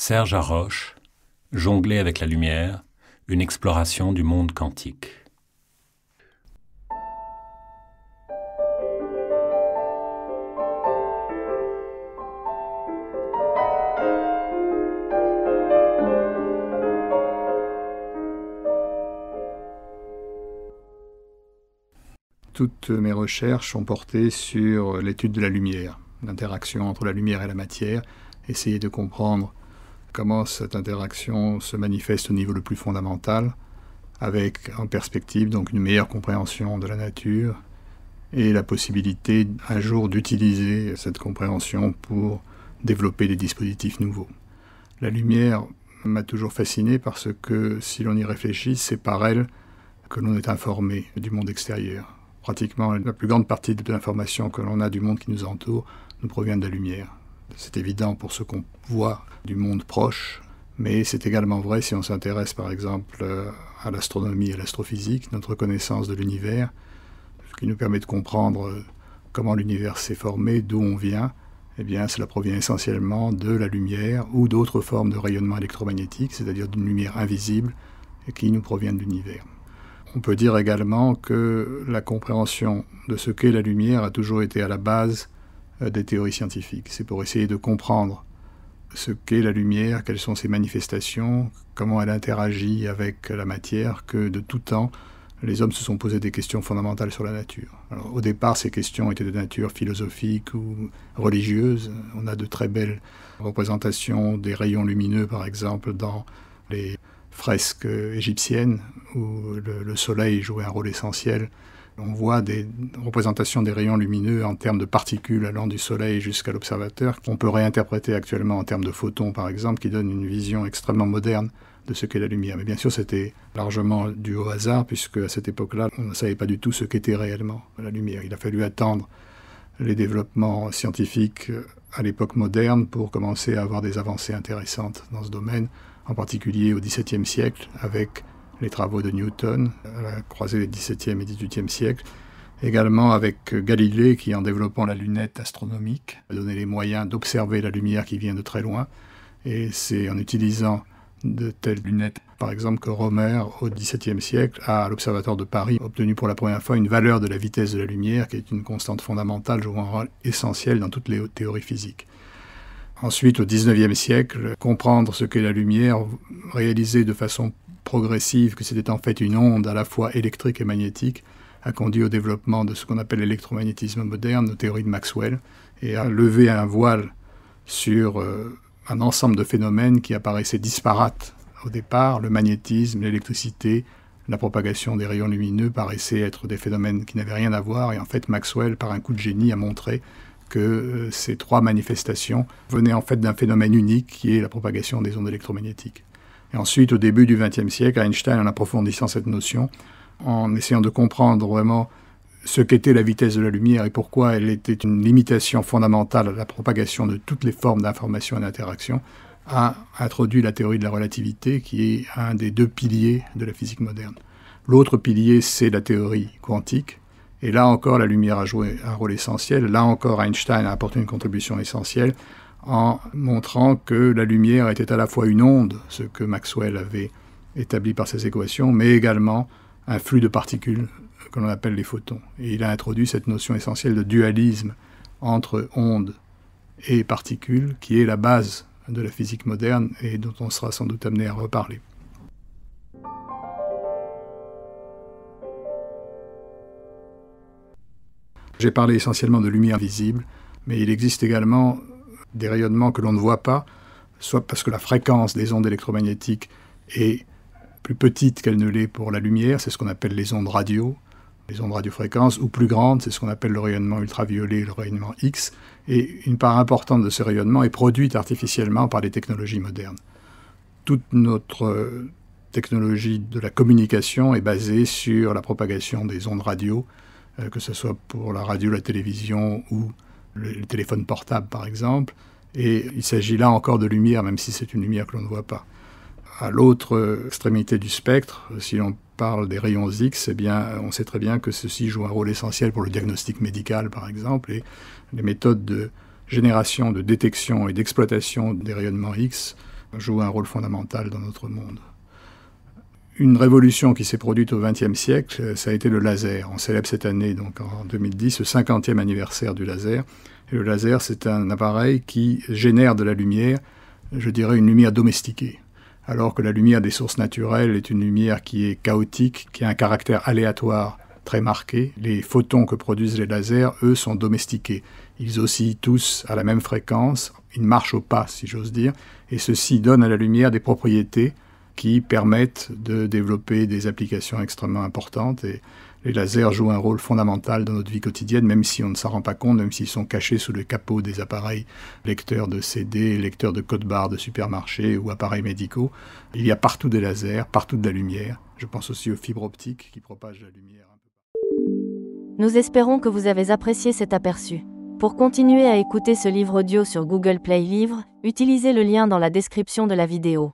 Serge Haroche, Jongler avec la lumière, une exploration du monde quantique. Toutes mes recherches sont portées sur l'étude de la lumière, l'interaction entre la lumière et la matière, essayer de comprendre comment cette interaction se manifeste au niveau le plus fondamental, avec en perspective donc une meilleure compréhension de la nature et la possibilité un jour d'utiliser cette compréhension pour développer des dispositifs nouveaux. La lumière m'a toujours fasciné parce que si l'on y réfléchit, c'est par elle que l'on est informé du monde extérieur. Pratiquement la plus grande partie de l'information que l'on a du monde qui nous entoure nous provient de la lumière. C'est évident pour ce qu'on voit du monde proche, mais c'est également vrai si on s'intéresse par exemple à l'astronomie et à l'astrophysique, notre connaissance de l'univers, ce qui nous permet de comprendre comment l'univers s'est formé, d'où on vient. Eh bien, cela provient essentiellement de la lumière ou d'autres formes de rayonnement électromagnétique, c'est-à-dire d'une lumière invisible qui nous provient de l'univers. On peut dire également que la compréhension de ce qu'est la lumière a toujours été à la base des théories scientifiques. C'est pour essayer de comprendre ce qu'est la lumière, quelles sont ses manifestations, comment elle interagit avec la matière, que de tout temps, les hommes se sont posés des questions fondamentales sur la nature. Alors, au départ, ces questions étaient de nature philosophique ou religieuse. On a de très belles représentations des rayons lumineux, par exemple, dans les fresques égyptiennes où le soleil jouait un rôle essentiel. On voit des représentations des rayons lumineux en termes de particules allant du soleil jusqu'à l'observateur, qu'on peut réinterpréter actuellement en termes de photons, par exemple, qui donnent une vision extrêmement moderne de ce qu'est la lumière. Mais bien sûr, c'était largement dû au hasard, puisque à cette époque-là, on ne savait pas du tout ce qu'était réellement la lumière. Il a fallu attendre les développements scientifiques à l'époque moderne pour commencer à avoir des avancées intéressantes dans ce domaine, en particulier au XVIIe siècle, avec les travaux de Newton, à la croisée des XVIIe et XVIIIe siècles, également avec Galilée qui, en développant la lunette astronomique, a donné les moyens d'observer la lumière qui vient de très loin. Et c'est en utilisant de telles lunettes, par exemple, que Romer, au XVIIe siècle, a, à l'Observatoire de Paris, obtenu pour la première fois une valeur de la vitesse de la lumière, qui est une constante fondamentale jouant un rôle essentiel dans toutes les théories physiques. Ensuite, au XIXe siècle, comprendre ce qu'est la lumière, réaliser de façon progressive que c'était en fait une onde à la fois électrique et magnétique, a conduit au développement de ce qu'on appelle l'électromagnétisme moderne, nos théories de Maxwell, et a levé un voile sur un ensemble de phénomènes qui apparaissaient disparates au départ. Le magnétisme, l'électricité, la propagation des rayons lumineux paraissaient être des phénomènes qui n'avaient rien à voir, et en fait Maxwell, par un coup de génie, a montré que ces trois manifestations venaient en fait d'un phénomène unique qui est la propagation des ondes électromagnétiques. Et ensuite, au début du XXe siècle, Einstein, en approfondissant cette notion, en essayant de comprendre vraiment ce qu'était la vitesse de la lumière et pourquoi elle était une limitation fondamentale à la propagation de toutes les formes d'information et d'interaction, a introduit la théorie de la relativité, qui est un des deux piliers de la physique moderne. L'autre pilier, c'est la théorie quantique. Et là encore, la lumière a joué un rôle essentiel. Là encore, Einstein a apporté une contribution essentielle en montrant que la lumière était à la fois une onde, ce que Maxwell avait établi par ses équations, mais également un flux de particules que l'on appelle les photons. Et il a introduit cette notion essentielle de dualisme entre ondes et particules, qui est la base de la physique moderne et dont on sera sans doute amené à reparler. J'ai parlé essentiellement de lumière visible, mais il existe également des rayonnements que l'on ne voit pas, soit parce que la fréquence des ondes électromagnétiques est plus petite qu'elle ne l'est pour la lumière, c'est ce qu'on appelle les ondes radio, les ondes radiofréquences, ou plus grandes, c'est ce qu'on appelle le rayonnement ultraviolet, le rayonnement X, et une part importante de ce rayonnement est produite artificiellement par les technologies modernes. Toute notre technologie de la communication est basée sur la propagation des ondes radio, que ce soit pour la radio, la télévision ou le téléphone portable par exemple, et il s'agit là encore de lumière, même si c'est une lumière que l'on ne voit pas. À l'autre extrémité du spectre, si l'on parle des rayons X, eh bien, on sait très bien que ceux-ci jouent un rôle essentiel pour le diagnostic médical par exemple, et les méthodes de génération, de détection et d'exploitation des rayonnements X jouent un rôle fondamental dans notre monde. Une révolution qui s'est produite au XXe siècle, ça a été le laser. On célèbre cette année, donc en 2010, le 50e anniversaire du laser. Et le laser, c'est un appareil qui génère de la lumière, je dirais une lumière domestiquée. Alors que la lumière des sources naturelles est une lumière qui est chaotique, qui a un caractère aléatoire très marqué. Les photons que produisent les lasers, eux, sont domestiqués. Ils oscillent tous à la même fréquence, ils marchent au pas, si j'ose dire, et ceci donne à la lumière des propriétés qui permettent de développer des applications extrêmement importantes. Et les lasers jouent un rôle fondamental dans notre vie quotidienne, même si on ne s'en rend pas compte, même s'ils sont cachés sous le capot des appareils lecteurs de CD, lecteurs de code-barres de supermarché ou appareils médicaux. Il y a partout des lasers, partout de la lumière. Je pense aussi aux fibres optiques qui propagent la lumière. Nous espérons que vous avez apprécié cet aperçu. Pour continuer à écouter ce livre audio sur Google Play Livres, utilisez le lien dans la description de la vidéo.